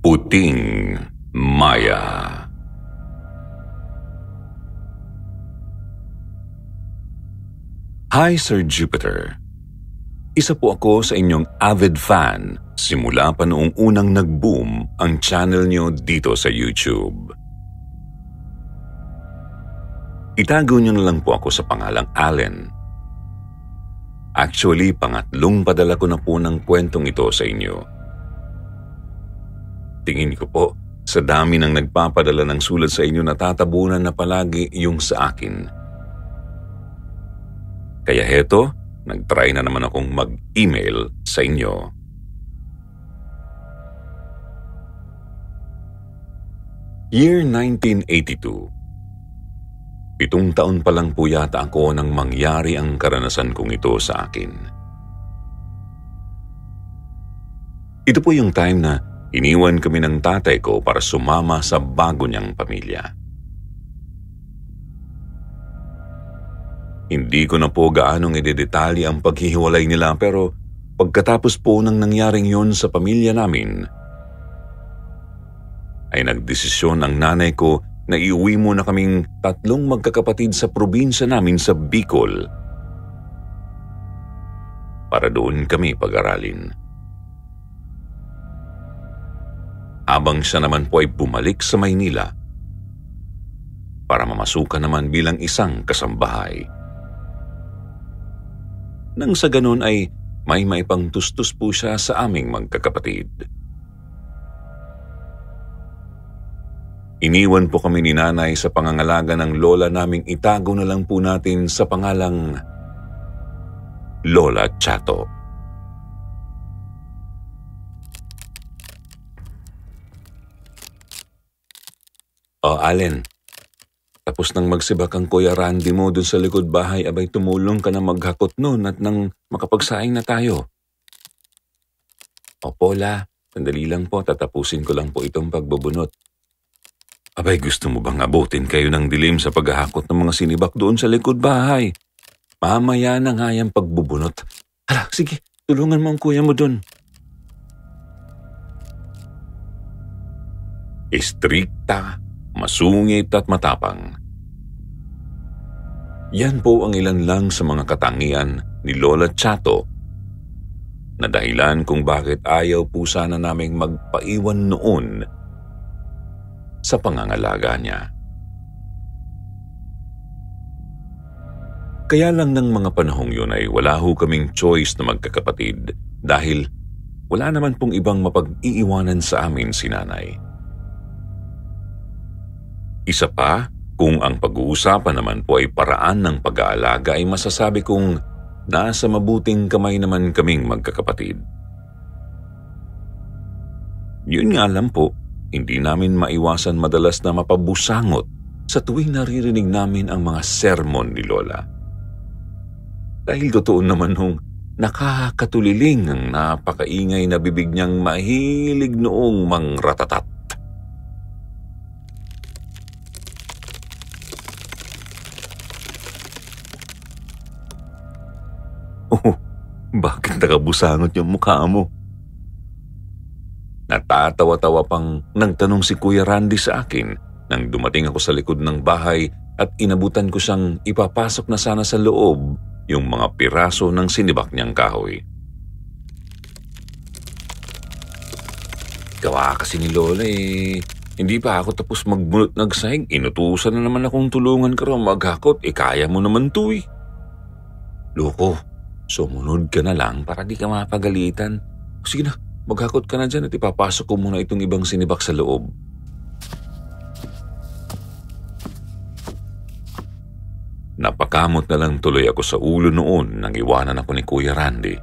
Puting Maya. Hi Sir Jupiter. Isa po ako sa inyong avid fan simula pa noong unang nag-boom ang channel niyo dito sa YouTube. Itago niyo na lang po ako sa pangalang Allen. Actually, pangatlong padala ko na po ng kwentong ito sa inyo. Tingin ko po, sa dami ng nagpapadala ng sulat sa inyo, natatabunan na palagi yung sa akin. Kaya heto, nag-try na naman akong mag-email sa inyo. Year 1982. 7 taon pa lang po yata ako nang mangyari ang karanasan kong ito sa akin. Ito po yung time na iniwan kami ng tatay ko para sumama sa bago niyang pamilya. Hindi ko na po gaanong idedetalye ang paghihiwalay nila pero pagkatapos po ng nangyaring yun sa pamilya namin, ay nagdesisyon ang nanay ko na iuwi muna kaming 3 magkakapatid sa probinsya namin sa Bicol para doon kami pag-aralin. Habang siya naman po ay bumalik sa Maynila para mamasukan naman bilang isang kasambahay. Nang sa ganun ay may maipangtustos po siya sa aming magkakapatid. Iniwan po kami ni nanay sa pangangalaga ng lola naming itago na lang po natin sa pangalang Lola Chato. Allen, tapos nang magsibak ang Kuya Randy mo dun sa likod bahay, abay tumulong ka na maghakot nun at nang makapagsaing na tayo. Opo, La, sandali lang po, tatapusin ko lang po itong pagbubunot. Abay, gusto mo bang abutin kayo ng dilim sa paghahakot ng mga sinibak doon sa likod bahay? Mamaya na nga yung pagbubunot. Hala, sige, tulungan mo ang kuya mo dun. Istrikta, masungit at matapang. Yan po ang ilan lang sa mga katangian ni Lola Chato na dahilan kung bakit ayaw po sana naming magpaiwan noon sa pangangalaga niya. Kaya lang ng mga panahong yun ay wala ho kaming choice na magkakapatid dahil wala naman pong ibang mapag-iiwanan sa amin si nanay. Isa pa, kung ang pag-uusapan naman po ay paraan ng pag-aalaga ay masasabi kong nasa mabuting kamay naman kaming magkakapatid. Yun nga lang po, hindi namin maiwasan madalas na mapabusangot sa tuwing naririnig namin ang mga sermon ni Lola. Dahil totoo naman hong nakakatuliling ang napakaingay na bibig niyang mahilig noong mangratatat. Bakit nakabusangot yung mukha mo? Natatawa-tawa pang nagtanong si Kuya Randy sa akin nang dumating ako sa likod ng bahay at inabutan ko siyang ipapasok na sana sa loob yung mga piraso ng sinibak niyang kahoy. Gawa kasi ni Lola hindi pa ako tapos magbunot ng sahig. Inutusan na naman akong tulungan ka raw maghakot. Kaya mo naman to eh. Loko, sumunod ka na lang para di ka mapagalitan. Sige na, maghakot ka na dyan at ipapasok ko muna itong ibang sinibak sa loob. Napakamot na lang tuloy ako sa ulo noon nang iwanan ako ni Kuya Randy.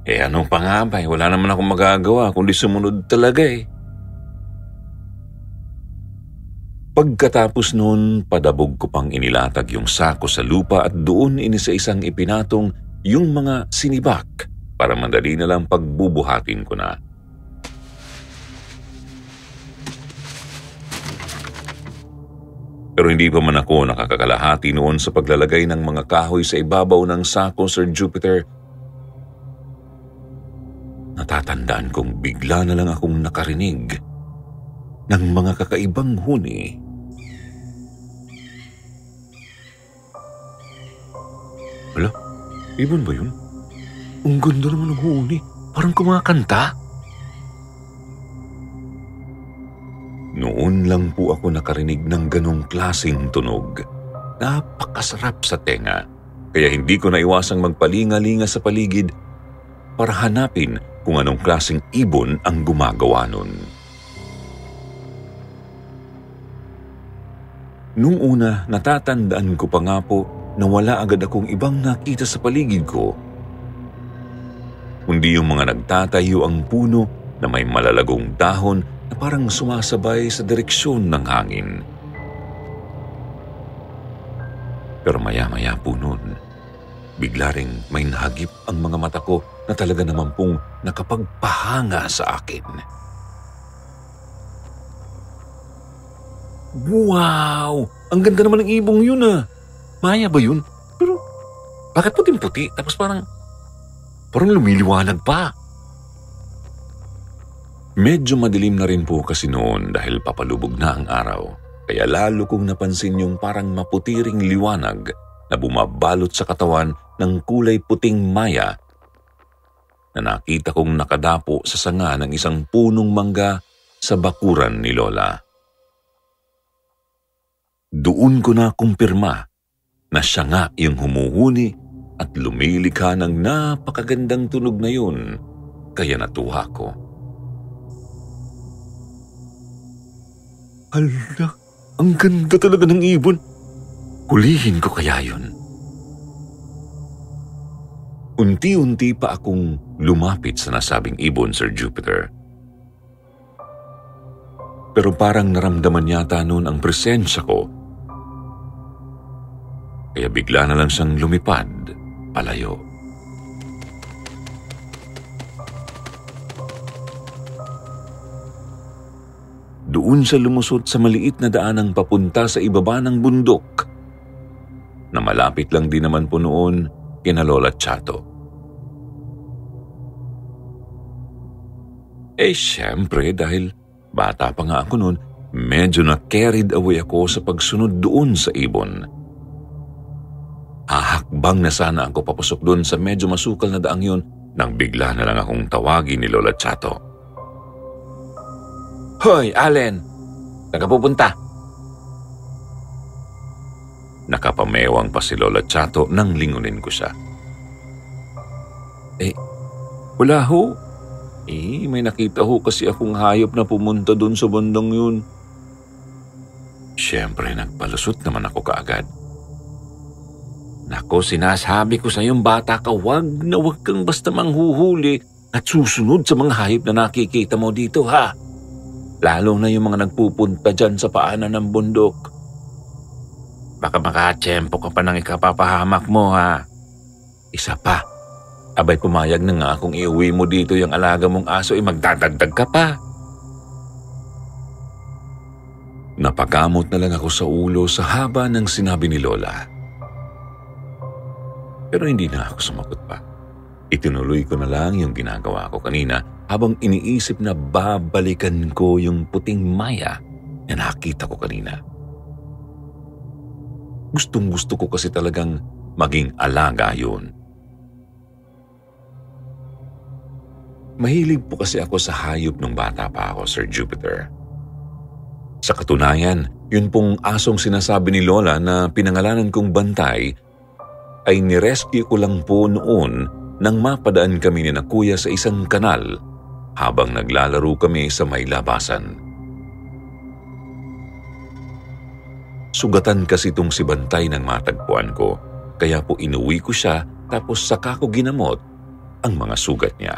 Anong pa nga ba? Wala naman akong magagawa kundi sumunod talaga eh. Pagkatapos noon, padabog ko pang inilatag yung sako sa lupa at doon inisa-isang ipinatong yung mga sinibak para madali na lang pagbubuhatin ko na. Pero hindi pa man ako nakakakalahati noon sa paglalagay ng mga kahoy sa ibabaw ng sako, Sir Jupiter. natatandaan kong bigla na lang akong nakarinig ng mga kakaibang huni. Hala, ibon ba yun? Ang ganda naman ng huni. Parang kumakanta. Noon lang po ako nakarinig ng ganong klaseng tunog. Napakasarap sa tenga. Kaya hindi ko naiwasang magpalinga-linga sa paligid para hanapin kung anong klaseng ibon ang gumagawa nun. Nung una, natatandaan ko pa nga po na wala agad akong ibang nakita sa paligid ko. Kundi yung mga nagtatayo ang puno na may malalagong dahon na parang sumasabay sa direksyon ng hangin. Pero maya-maya po nun, bigla ring may nahagip ang mga mata ko na talaga naman pong nakapagpahanga sa akin. Wow! Ang ganda naman ng ibong yun ah! Maya ba yun? Pero bakit puting-puti? Tapos parang lumiliwanag pa. Medyo madilim na rin po kasi noon dahil papalubog na ang araw. Kaya lalo kong napansin yung parang maputiring liwanag na bumabalot sa katawan ng kulay puting maya na nakita kong nakadapo sa sanga ng isang punong mangga sa bakuran ni Lola. Doon ko na kumpirma na siya nga yung humuhuni at lumilikha ng napakagandang tunog na yun, kaya natuwa ko. Hala, ang ganda talaga ng ibon. Hulihin ko kaya yun. Unti-unti pa akong lumapit sa nasabing ibon, Sir Jupiter. Pero parang naramdaman yata noon ang presensya ko. Kaya bigla na lang siyang lumipad palayo. Doon siya lumusot sa maliit na daanang papunta sa ibaba ng bundok na malapit lang din naman po noon kina Lola Chato. Siyempre dahil bata pa nga ako noon, medyo na-carried away ako sa pagsunod doon sa ibon. Hahakbang na sana ako papasok doon sa medyo masukal na daang yun nang bigla na lang akong tawagin ni Lola Chato. Hoy, Allen! Nakapupunta! Nakapamewang pa si Lola Chato nang lingunin ko siya. Wala ho. May nakita ho kasi akong hayop na pumunta doon sa bandang yun. Siyempre, nagpalusot naman ako kaagad. Nako, sinasabi ko sa iyong bata ka, wag kang basta manghuhuli at susunod sa mga hayop na nakikita mo dito, ha? Lalo na yung mga nagpupunta dyan sa paanan ng bundok. Baka makatsyempo ka pa ng ikapapahamak mo, ha? Isa pa, abay pumayag na nga kung iuwi mo dito yung alaga mong aso, magdadagdag ka pa. Napakamot na lang ako sa ulo sa haba ng sinabi ni Lola. Pero hindi na ako sumagot pa. Itinuloy ko na lang yung ginagawa ko kanina habang iniisip na babalikan ko yung puting maya na nakita ko kanina. Gustong-gusto ko kasi talagang maging alaga yun. Mahilig po kasi ako sa hayop nung bata pa ako, Sir Jupiter. Sa katunayan, yun pong asong sinasabi ni Lola na pinangalanan kong Bantay ay nirescue ko lang po noon nang mapadaan kami ni na kuya sa isang kanal habang naglalaro kami sa may labasan. Sugatan kasi itong si Bantay ng matagpuan ko, kaya po inuwi ko siya tapos saka ko ginamot ang mga sugat niya.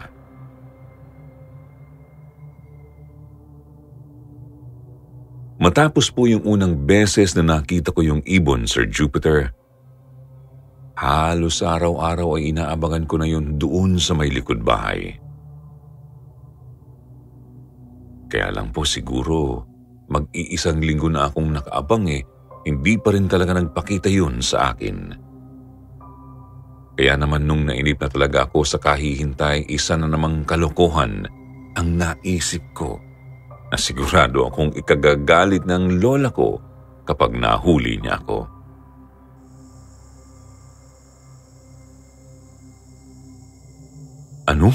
Matapos po yung unang beses na nakita ko yung ibon, Sir Jupiter, halos araw-araw ay inaabangan ko na yun doon sa may likod bahay. Kaya lang po siguro, mag-iisang linggo na akong nakaabang hindi pa rin talaga nagpakita yun sa akin. Kaya naman nung nainip na talaga ako sa kahihintay, isa na namang kalokohan ang naisip ko na sigurado akong ikagagalit ng lola ko kapag nahuli niya ako. Ano?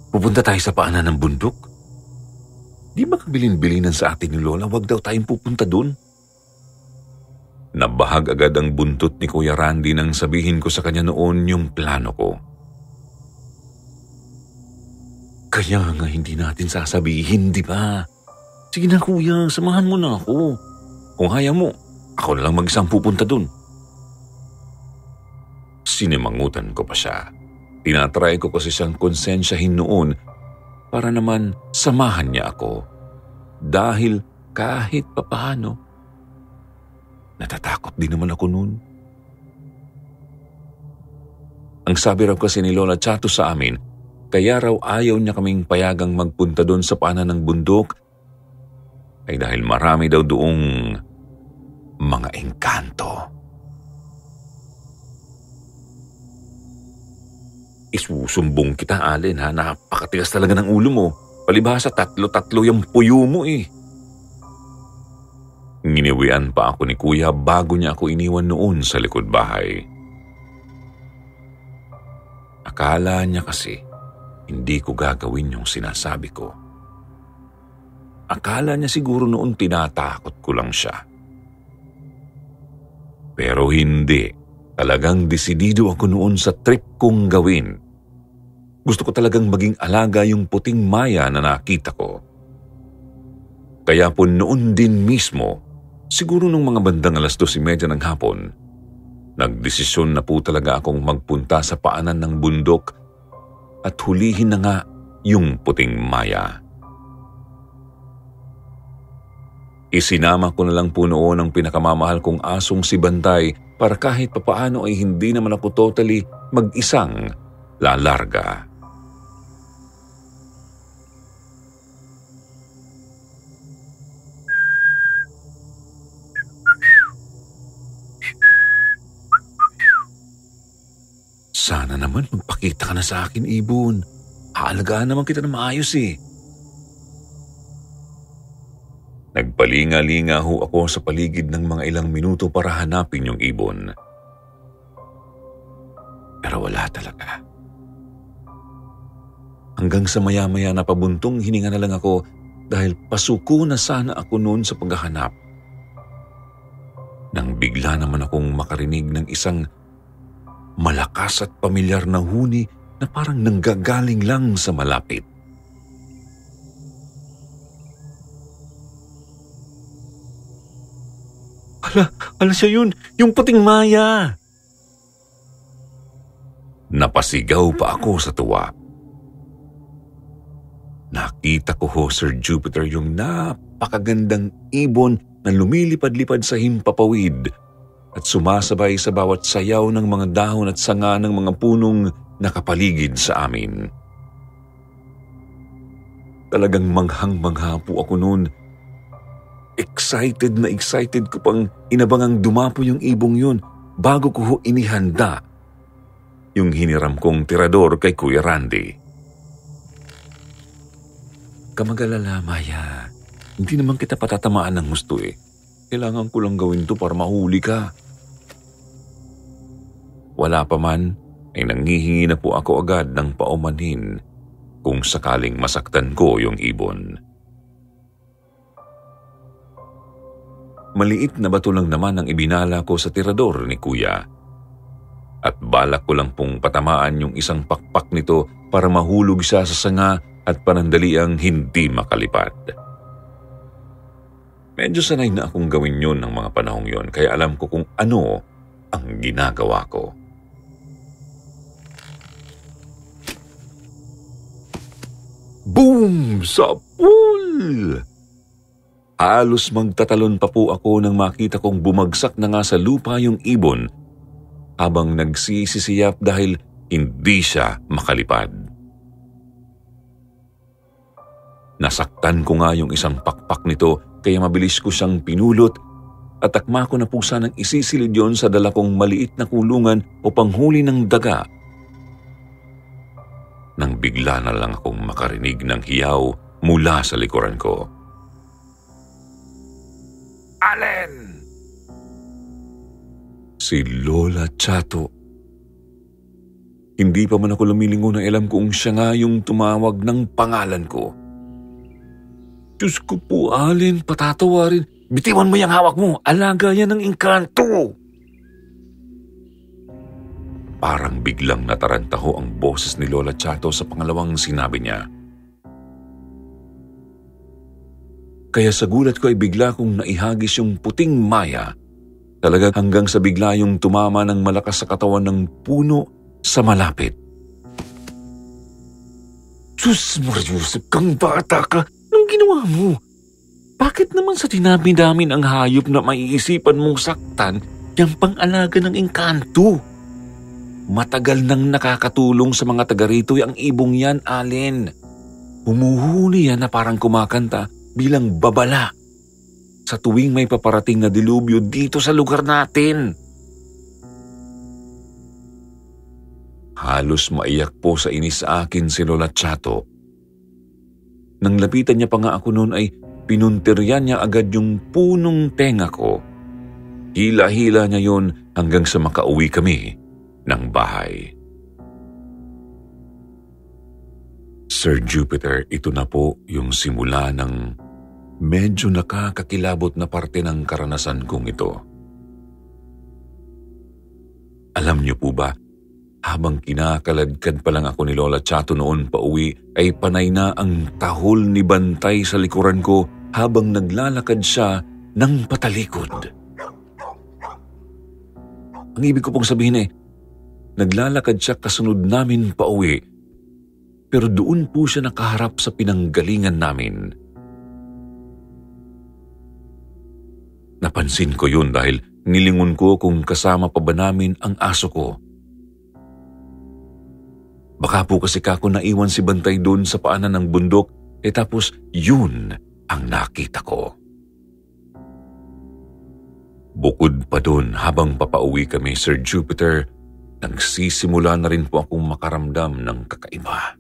Pupunta tayo sa paanan ng bundok? Di ba kabilin-bilinan sa atin ni Lola, wag daw tayong pupunta dun? Nabahag agad ang buntot ni Kuya Randy nang sabihin ko sa kanya noon yung plano ko. Kaya nga hindi natin sasabihin, di ba? Sige na kuya, samahan mo na ako. Kung kaya mo, ako na lang mag-isang pupunta dun. Sinimangutan ko pa siya. Tinatry ko kasi siyang konsensyahin noon para naman samahan niya ako. Dahil kahit papaano, natatakot din naman ako noon. Ang sabi raw kasi ni Lola Chato sa amin, kaya raw ayaw niya kaming payagang magpunta doon sa paanan ng bundok ay dahil marami daw doong mga engkanto. Isusumbong kita, Allen, ha? Napakatigas talaga ng ulo mo. Palibhasa, tatlo-tatlo yung puyo mo eh. Nginiwian pa ako ni Kuya bago niya ako iniwan noon sa likod bahay. Akala niya kasi hindi ko gagawin yung sinasabi ko. Akala niya siguro noon tinatakot ko lang siya. Pero hindi. Talagang desidido ako noon sa trip kong gawin. Gusto ko talagang maging alaga yung puting maya na nakita ko. Kaya po noon din mismo, siguro nung mga bandang 2:30 ng hapon, nagdesisyon na po talaga akong magpunta sa paanan ng bundok at hulihin na nga yung puting maya. Isinama ko na lang po noon ang pinakamamahal kong asong si Bantay para kahit papaano ay hindi naman ako totally mag-isang lalarga. Sana naman magpakita ka na sa akin, Ibon. Haalagaan naman kita na maayos eh. Nagpalinga-linga ho ako sa paligid ng mga ilang minuto para hanapin yung ibon. Pero wala talaga. Hanggang sa maya-maya na pabuntong hininga na lang ako dahil pasuko na sana ako noon sa paghahanap. Nang bigla naman akong makarinig ng isang malakas at pamilyar na huni na parang nanggagaling lang sa malapit. Ala siya yun, yung puting maya. Napasigaw pa ako sa tuwa. Nakita ko ho, Sir Jupiter, yung napakagandang ibon na lumilipad-lipad sa himpapawid at sumasabay sa bawat sayaw ng mga dahon at sanga ng mga punong nakapaligid sa amin. Talagang manghang-mangha po ako noon. Excited na excited ko pang inabangang dumapo yung ibong yun bago ko ho inihanda yung hiniram kong tirador kay Kuya Randy. Kamagalala, Maya. Hindi naman kita patatamaan ng gusto eh. Kailangan ko lang gawin to para mahuli ka. Wala pa man, ay nanghihingi na po ako agad ng paumanhin kung sakaling masaktan ko yung ibon. Maliit na bato lang naman ang ibinala ko sa tirador ni Kuya. At balak ko lang pong patamaan yung isang pakpak nito para mahulog siya sa sanga at panandaliang hindi makalipad. Medyo sanay na akong gawin yun ng mga panahong yon kaya alam ko kung ano ang ginagawa ko. Boom! Sa pool! Halos magtatalon pa po ako nang makita kong bumagsak na nga sa lupa yung ibon habang nagsisisiyap dahil hindi siya makalipad. Nasaktan ko nga yung isang pakpak nito kaya mabilis ko siyang pinulot at akma ko na po sanang isisilid yon sa dala kong maliit na kulungan o panghuli ng daga. Nang bigla na lang akong makarinig ng hiyaw mula sa likuran ko. Allen! Si Lola Chato. Hindi pa man ako lumilingon na alam kung siya nga yung tumawag ng pangalan ko. Diyos ko po, Allen, patatawarin. Bitiwan mo yung hawak mo. Alaga yan ng engkanto. Parang biglang nataranta ho ang boses ni Lola Chato sa pangalawang sinabi niya. Kaya sa gulat ko ay bigla kong naihagis yung puting maya. Talaga hanggang sa bigla yung tumama ng malakas sa katawan ng puno sa malapit. Sus, Mariusip, kang bata ka. Anong ginawa mo? Bakit naman sa dinami-dami ang hayop na maiisipan mong saktan yung pang-alaga ng engkanto? Matagal nang nakakatulong sa mga taga rito ang ibong yan, Allen. Humuhuni yan na parang kumakanta bilang babala sa tuwing may paparating na dilubyo dito sa lugar natin. Halos maiyak po sa inis sa akin si Lola Chato. Nang lapitan niya pa nga ako noon ay pinuntiryan niya agad yung punong tenga ko. Hila-hila niya yun hanggang sa makauwi kami ng bahay. Sir Jupiter, ito na po yung simula ng medyo nakakakilabot na parte ng karanasan kong ito. Alam niyo po ba, habang kinakaladkad pa lang ako ni Lola Chato noon pauwi, ay panay na ang tahol ni Bantay sa likuran ko habang naglalakad siya ng patalikod. Ang ibig ko pong sabihin naglalakad siya kasunod namin pauwi, pero doon po siya nakaharap sa pinanggalingan namin. Napansin ko yun dahil nilingon ko kung kasama pa ba namin ang aso ko. Baka po kasi kako naiwan si Bantay doon sa paanan ng bundok, tapos yun ang nakita ko. Bukod pa doon, habang papauwi kami, Sir Jupiter, nagsisimula na rin po akong makaramdam ng kakaiba.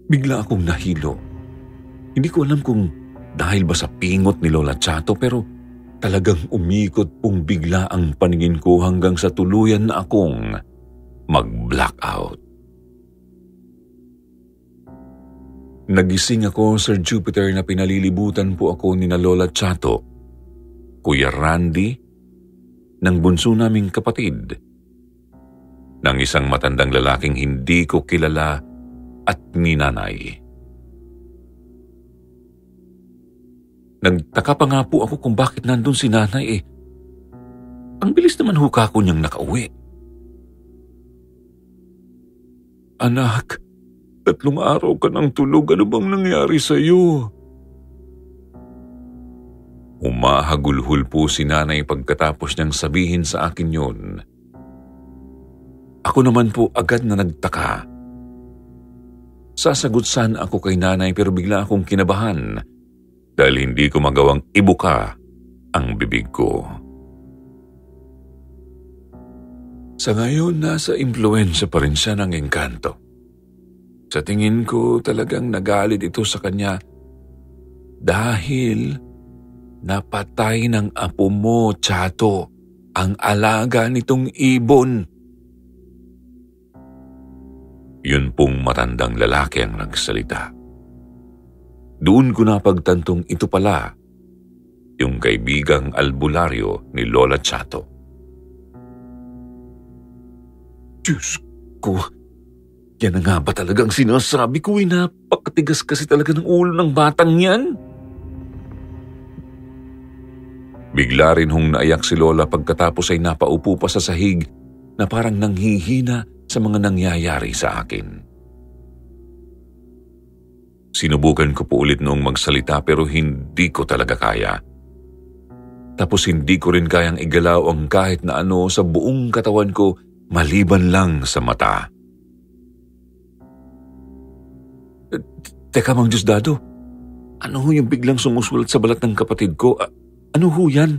Bigla akong nahilo. Hindi ko alam kung dahil ba sa pingot ni Lola Chato, pero talagang umikot pong bigla ang paningin ko hanggang sa tuluyan na akong mag-blackout. Nagising ako, Sir Jupiter, na pinalilibutan po ako ni na Lola Chato, Kuya Randy, ng bunso naming kapatid, ng isang matandang lalaking hindi ko kilala at ni nanay. Nagtaka pa nga po ako kung bakit nandun si nanay Ang bilis naman huka ko niyang nakauwi. Anak, 3 araw ka nang tulog. Ano bang nangyari sa'yo? Umahagulhul po si nanay pagkatapos niyang sabihin sa akin yun. Ako naman po agad na nagtaka. Sasagot sana ako kay nanay pero bigla akong kinabahan dahil hindi ko magawang ibuka ang bibig ko. Sa ngayon, nasa impluwensya pa rin siya ng engkanto. Sa tingin ko talagang nagalit ito sa kanya dahil napatay ng apo mo, Chato, ang alaga nitong ibon. Yun pong matandang lalaki ang nagsalita. Doon ko napagtantong ito pala yung kaibigang albularyo ni Lola Chato. Diyos ko, yan na nga ba talagang sinasabi ko? Napakatigas kasi talaga ng ulo ng batang yan. Bigla rin hong naiyak si Lola pagkatapos ay napaupo pa sa sahig na parang nanghihina sa mga nangyayari sa akin. Sinubukan ko po ulit noong magsalita pero hindi ko talaga kaya. Tapos hindi ko rin kayang igalaw ang kahit na ano sa buong katawan ko maliban lang sa mata. Teka, Mang Diosdado, Ano ho yung biglang sumusulat sa balat ng kapatid ko? Ano ho yan?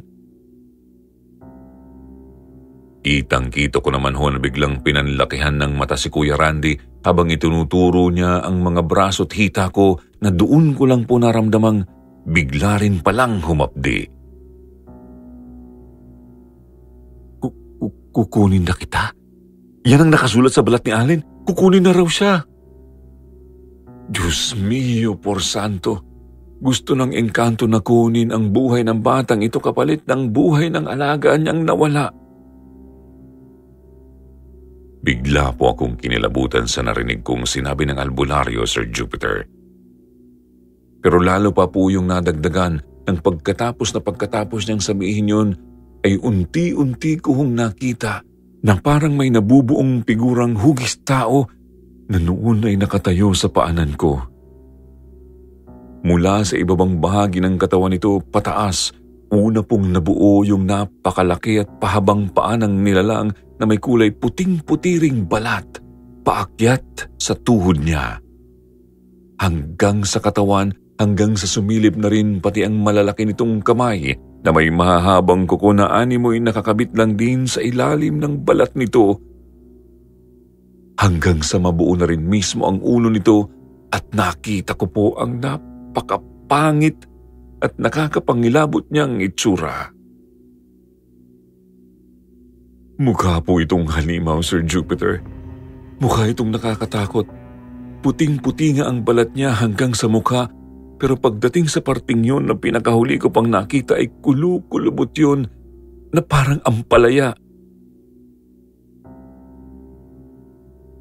Kitang-kita ko naman ho na biglang pinanlakihan ng mata si Kuya Randy habang itinuturo niya ang mga braso at hita ko na doon ko lang po naramdamang bigla rin palang humapdi. Kukunin na kita? Yan ang nakasulat sa balat ni Allen. Kukunin na raw siya. Diyos mio, por santo. Gusto ng engkanto na kunin ang buhay ng batang ito kapalit ng buhay ng alaga niyang nawala. Bigla po akong kinilabutan sa narinig kong sinabi ng albularyo, Sir Jupiter. Pero lalo pa po yung nadagdagan ng pagkatapos niyang sabihin yun, ay unti-unti ko hong nakita na parang may nabubuong figurang hugis tao na noon ay nakatayo sa paanan ko. Mula sa ibabang bahagi ng katawan nito pataas, una pong nabuo yung napakalaki at pahabang paa ng nilalang na may kulay puting-putiring balat, paakyat sa tuhod niya. Hanggang sa katawan, hanggang sa sumilip na rin pati ang malalaki nitong kamay na may mahahabang kuko na animoy nakakabit lang din sa ilalim ng balat nito. Hanggang sa mabuo na rin mismo ang ulo nito at nakita ko po ang napakapangit at nakakapangilabot niyang itsura. Mukha po itong halimaw, Sir Jupiter. Mukha itong nakakatakot. Puting-puti nga ang balat niya hanggang sa mukha, pero pagdating sa parting yun na pinakahuli ko pang nakita ay kulubot yun na parang ampalaya.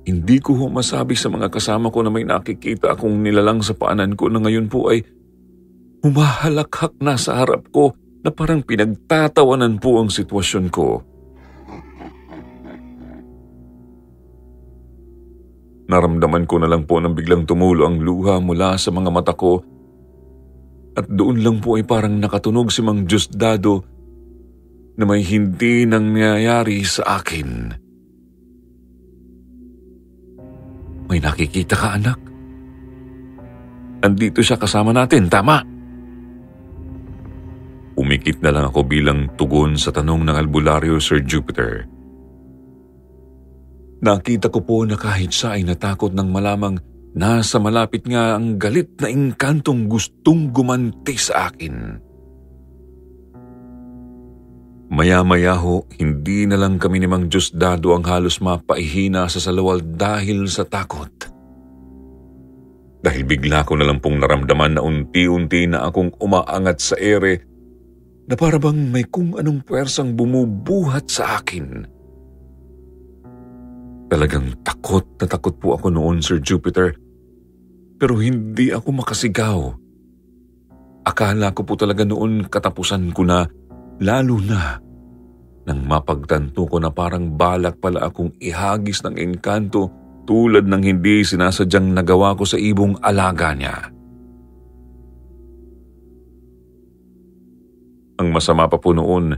Hindi ko masabi sa mga kasama ko na may nakikita akong nilalang sa paanan ko na ngayon po ay humahalakhak na sa harap ko na parang pinagtatawanan po ang sitwasyon ko. Naramdaman ko na lang po nang biglang tumulo ang luha mula sa mga mata ko at doon lang po ay parang nakatunog si Mang Diosdado na may hindi nangyayari sa akin. May nakikita ka, anak? Andito siya kasama natin, tama? Umikit na lang ako bilang tugon sa tanong ng albularyo, Sir Jupiter. Nakita ko po na kahit siya ay natakot nang malamang nasa malapit nga ang galit na engkantong gustong gumanti sa akin. Maya-maya ho, hindi na lang kami ni Mang Diosdado ang halos mapaihina sa salawal dahil sa takot. Dahil bigla ko na lang pong naramdaman na unti-unti na akong umaangat sa ere na parabang may kung anong puwersang bumubuhat sa akin. Talagang takot na takot po ako noon, Sir Jupiter, pero hindi ako makasigaw. Akala ko po talaga noon katapusan ko na, lalo na nang mapagtanto ko na parang balak pala akong ihagis ng engkanto tulad ng hindi sinasadyang nagawa ko sa ibong alaga niya. Ang masama pa po noon,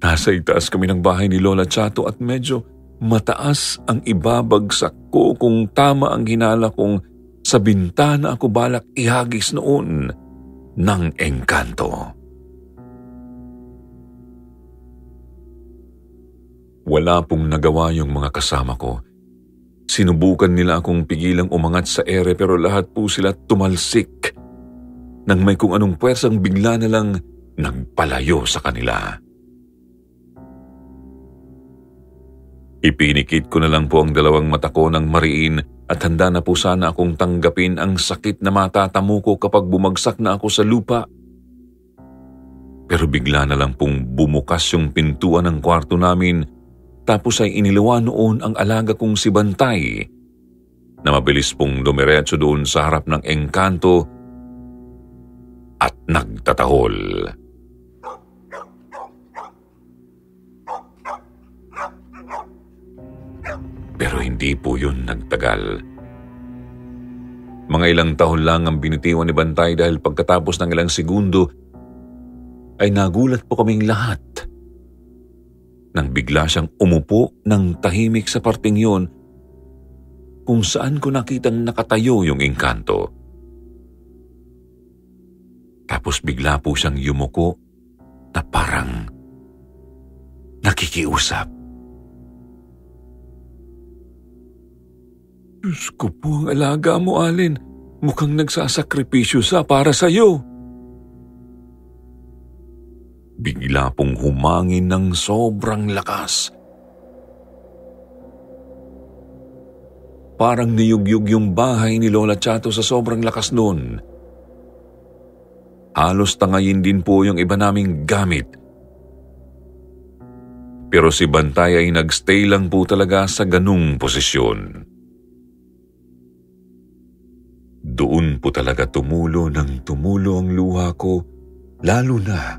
nasa itaas kami ng bahay ni Lola Chato at medyo mataas ang ibabagsak ko kung tama ang hinala kong sa bintana ako balak ihagis noon ng engkanto. Wala pong nagawa yung mga kasama ko. Sinubukan nila akong pigilang umangat sa ere pero lahat po sila tumalsik nang may kung anong puwersang bigla na lang nagpalayo sa kanila. Ipinikit ko na lang po ang dalawang mata ko ng mariin at handa na po sana akong tanggapin ang sakit na matatamo ko kapag bumagsak na ako sa lupa. Pero bigla na lang pong bumukas yung pintuan ng kwarto namin tapos ay iniluwa noon ang alaga kong si Bantay na mabilis pong dumiretso doon sa harap ng engkanto at nagtatahol. Pero hindi po yun nagtagal. Mga ilang taon lang ang binitiwan ni Bantay dahil pagkatapos ng ilang segundo ay nagulat po kaming lahat nang bigla siyang umupo ng tahimik sa parting yun kung saan ko nakitang nakatayo yung engkanto. Tapos bigla po siyang yumuko na parang nakikiusap. Diyos ko po, ang alaga mo, Allen. Mukhang nagsasakripisyo sa para sa'yo. Bigla pong humangin ng sobrang lakas. Parang niyugyug yung bahay ni Lola Chato sa sobrang lakas noon. Halos tangayin din po yung iba naming gamit. Pero si Bantay ay nagstay lang po talaga sa ganung posisyon. Doon po talaga tumulo ng tumulo ang luha ko, lalo na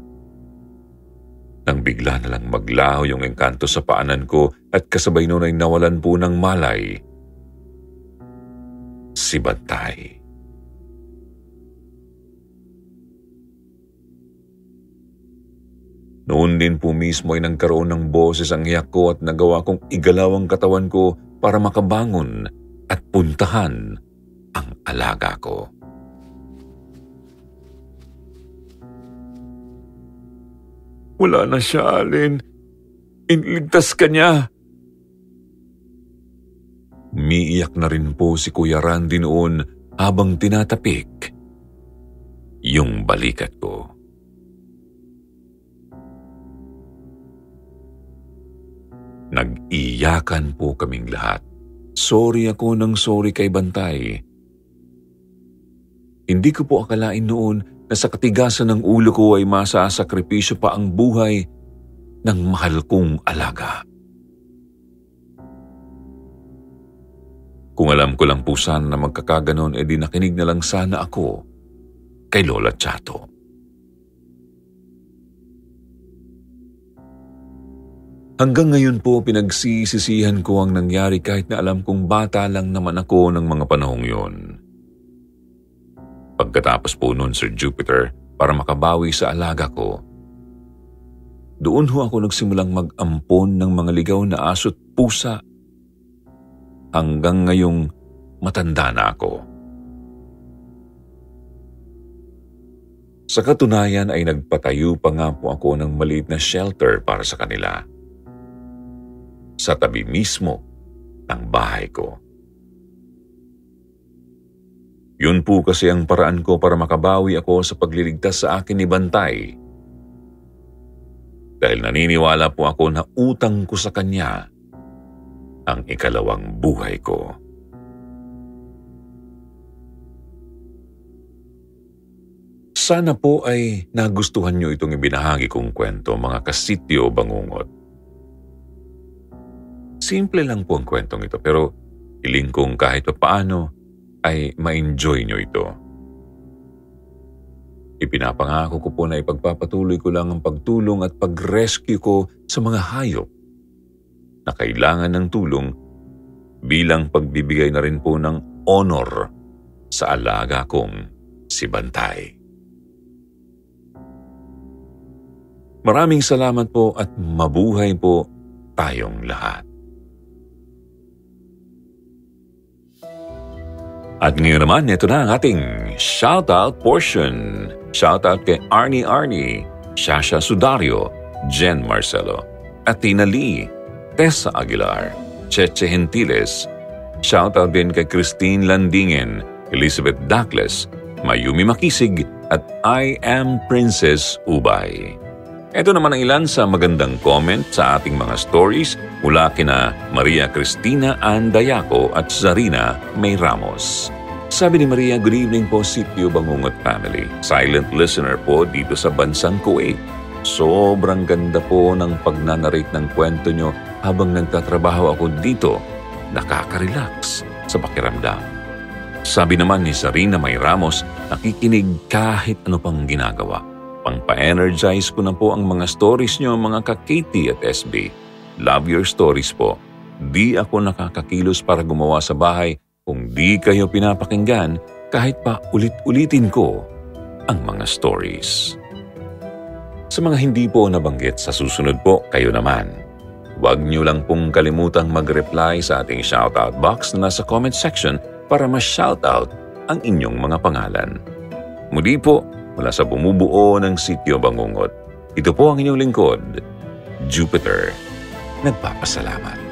nang bigla na lang maglaho yung engkanto sa paanan ko at kasabay noon ay nawalan po ng malay si Bantay. Noon din po mismo ay nagkaroon ng boses ang iyak ko at nagawa kong igalaw ang katawan ko para makabangon at puntahan ang alaga ko. Wala na siya, Allen. Iniligtas ka niya. Umiiyak na rin po si Kuya Randy noon habang tinatapik yung balikat ko. Nag-iyakan po kaming lahat. Sorry ako ng sorry kay Bantay. Hindi ko po akalain noon na sa katigasan ng ulo ko ay masasakripisyo pa ang buhay ng mahal kong alaga. Kung alam ko lang po sana na magkakaganon, edi nakinig na lang sana ako kay Lola Chato. Hanggang ngayon po pinagsisisihan ko ang nangyari kahit na alam kong bata lang naman ako ng mga panahong yon. Pagkatapos po noon, Sir Jupiter, para makabawi sa alaga ko, doon ho ako nagsimulang mag-ampon ng mga ligaw na aso't pusa hanggang ngayong matanda na ako. Sa katunayan ay nagpatayo pa nga po ako ng maliit na shelter para sa kanila. Sa tabi mismo ng bahay ko. Yun po kasi ang paraan ko para makabawi ako sa pagliligtas sa akin ni Bantay. Dahil naniniwala po ako na utang ko sa kanya ang ikalawang buhay ko. Sana po ay nagustuhan nyo itong ibinahagi kong kwento, mga kasityo bangungot. Simple lang po ang kwentong ito, pero hiling kong kahit paano ay ma-enjoy nyo ito. Ipinapangako ko po na ipagpapatuloy ko lang ang pagtulong at pag-rescue ko sa mga hayop na kailangan ng tulong bilang pagbibigay na rin po ng honor sa alaga kong si Bantay. Maraming salamat po at mabuhay po tayong lahat. At ngayon naman, ito na ang ating shoutout portion. Shoutout kay Arnie, Shasha Sudario, Jen Marcelo, Athena Lee, Tessa Aguilar, Cheche Gentiles. Shoutout din kay Christine Landingen, Elizabeth Douglas, Mayumi Makisig, at I Am Princess Ubay. Ito naman ang ilan sa magandang comment sa ating mga stories mula kina Maria Cristina Andayaco at Zarina May Ramos. Sabi ni Maria, good evening po Sityo Bangungot family. Silent listener po dito sa bansang Kuwait. Sobrang ganda po ng pagnanarrate ng kwento nyo habang nagtatrabaho ako dito. Nakaka-relax sa pakiramdam. Sabi naman ni Zarina May Ramos, nakikinig kahit ano pang ginagawa. Pangpa-energize ko na po ang mga stories nyo, mga ka-Katie at SB. Love your stories po. Di ako nakakakilos para gumawa sa bahay kung di kayo pinapakinggan kahit pa ulit-ulitin ko ang mga stories. Sa mga hindi po nabanggit sa susunod po, kayo naman. Huwag nyo lang pong kalimutang mag-reply sa ating shoutout box na nasa comment section para ma-shoutout ang inyong mga pangalan. Muli po, mula sa bumubuo ng Sitio Bangungot. Ito po ang inyong lingkod, Jupiter. Nagpapasalamat.